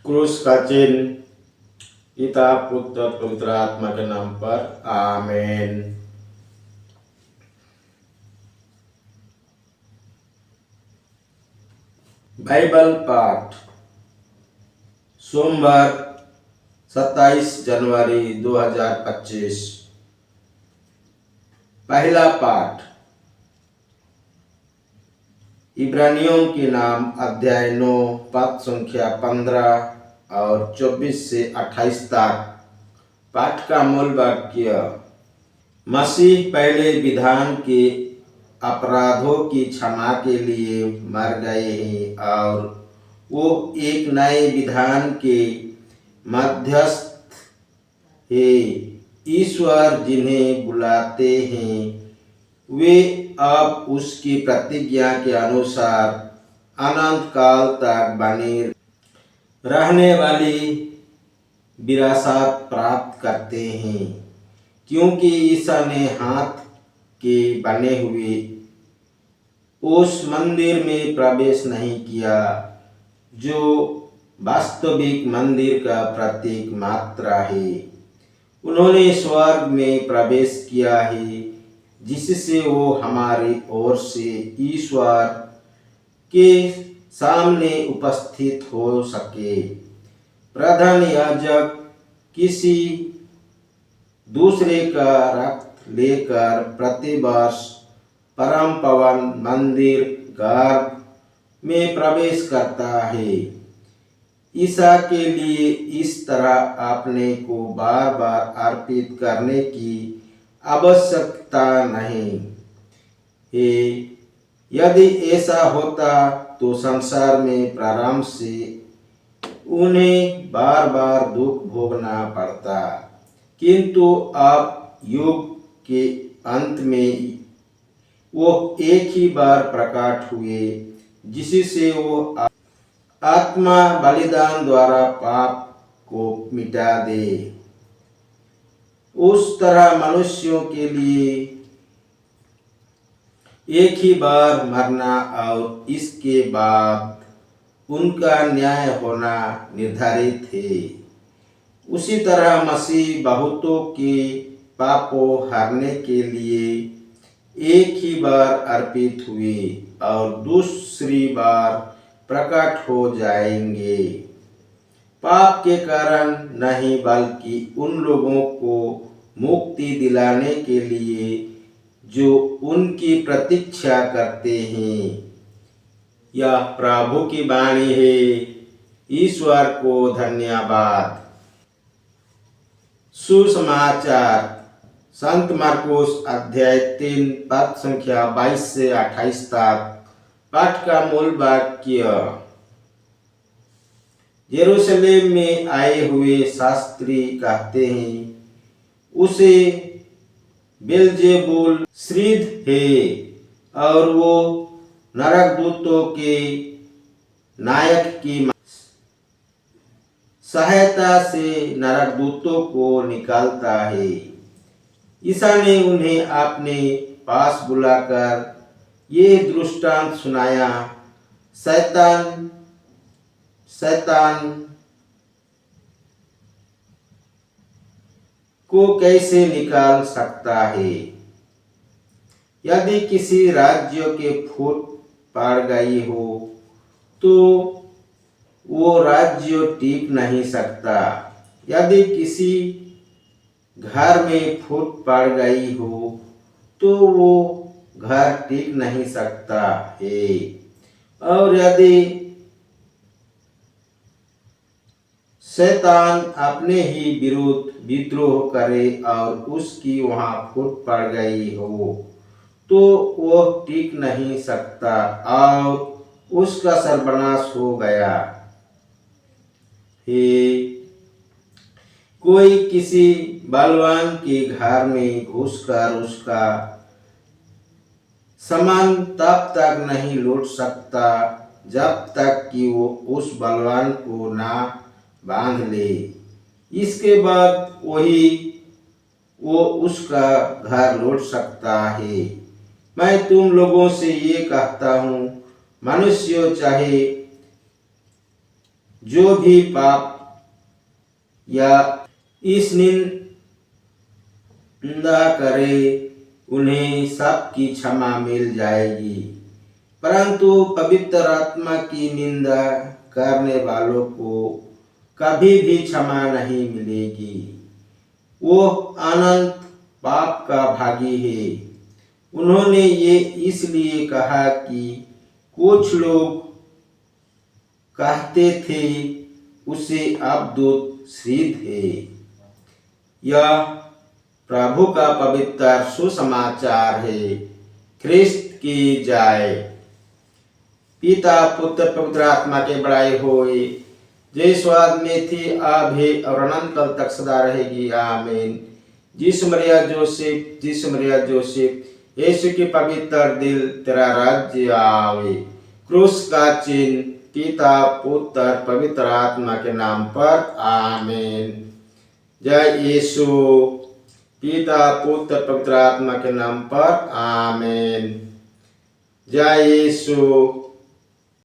क्रूस का चिन्ह पिता पुत्र पवित्र आत्मा के नाम पर आमीन। बाइबल पाठ सोमवार 27 जनवरी 2025। पहला पाठ इब्रानियों के नाम अध्याय 9 पद संख्या 15 और 24 से 28 तक। पाठ का मूल वाक्य, मसीह पहले विधान के अपराधों की क्षमा के लिए मर गए हैं और वो एक नए विधान के मध्यस्थ है। ईश्वर जिन्हें बुलाते हैं वे अब उसकी प्रतिज्ञा के अनुसार अनंत काल तक बने रहने वाली विरासत प्राप्त करते हैं, क्योंकि ईसा ने हाथ के बने हुए उस मंदिर में प्रवेश नहीं किया जो वास्तविक मंदिर का प्रतीक मात्र है। उन्होंने स्वर्ग में प्रवेश किया है, जिससे वो हमारी ओर से ईश्वर के सामने उपस्थित हो सके। प्रधान याजक किसी दूसरे का रक्त लेकर प्रतिवर्ष परम पवन मंदिर गर्भ में प्रवेश करता है। ईसा के लिए इस तरह अपने को बार बार अर्पित करने की आवश्यकता नहीं है। यदि ऐसा होता तो संसार में प्रारंभ से उन्हें बार बार दुख भोगना पड़ता, किंतु अब युग के अंत में वो एक ही बार प्रकट हुए, जिससे वो आत्मा बलिदान द्वारा पाप को मिटा दे। उस तरह मनुष्यों के लिए एक ही बार मरना और इसके बाद उनका न्याय होना निर्धारित है। उसी तरह मसीह बहुतों के पापों हरने के लिए एक ही बार अर्पित हुए और दूसरी बार प्रकट हो जाएंगे, पाप के कारण नहीं बल्कि उन लोगों को मुक्ति दिलाने के लिए जो उनकी प्रतीक्षा करते हैं। यह प्रभु की वाणी है। ईश्वर को धन्यवाद। सुसमाचार संत मरकुस अध्याय 3 पद संख्या 22 से 28 तक। पाठ का मूल वाक्य, यरूशलेम में आए हुए शास्त्री कहते हैं उसे बेलजेबुल श्रीध है और वो नरकदूतों के नायक की सहायता से नरकदूतों को निकालता है। ईसा ने उन्हें अपने पास बुलाकर ये दृष्टांत सुनाया, शैतान को कैसे निकाल सकता है। यदि किसी राज्य के फूट पड़ गई हो तो वो राज्य टिक नहीं सकता। यदि किसी घर में फूट पड़ गई हो तो वो घर टिक नहीं सकता है। और यदि शैतान अपने ही विरुद्ध विद्रोह करे और उसकी वहां फूट पड़ गई हो तो वह टिक नहीं सकता और उसका सर्वनाश हो गया है। कोई किसी बलवान के घर में घुसकर उसका सामान तब तक नहीं लूट सकता जब तक कि वो उस बलवान को ना बांध ले। इसके बाद वो उसका घर लूट सकता है। मैं तुम लोगों से ये कहता हूँ, मनुष्य चाहे जो भी पाप या इस निंदा करे उन्हें सबकी क्षमा मिल जाएगी, परंतु पवित्र आत्मा की निंदा करने वालों को कभी भी क्षमा नहीं मिलेगी। वो अनंत पाप का भागी है। उन्होंने ये इसलिए कहा कि कुछ लोग कहते थे उसे अवधूत सिद्ध है। यह प्रभु का पवित्र सुसमाचार है। ख्रिस्त की जाए। पिता पुत्र पवित्र आत्मा के बड़ाई होए, जय स्वाद में थी अब है और अनंत काल तक सदा रहेगी, आमीन। जिस मरिया जोसेफ, यीशु के पवित्र दिल, तेरा राज्य आवे। क्रूस का चिन्ह पिता पुत्र पवित्र आत्मा के नाम पर, आमीन। जय यीशु। पिता पुत्र पवित्र आत्मा के नाम पर, आमीन। जय यीशु।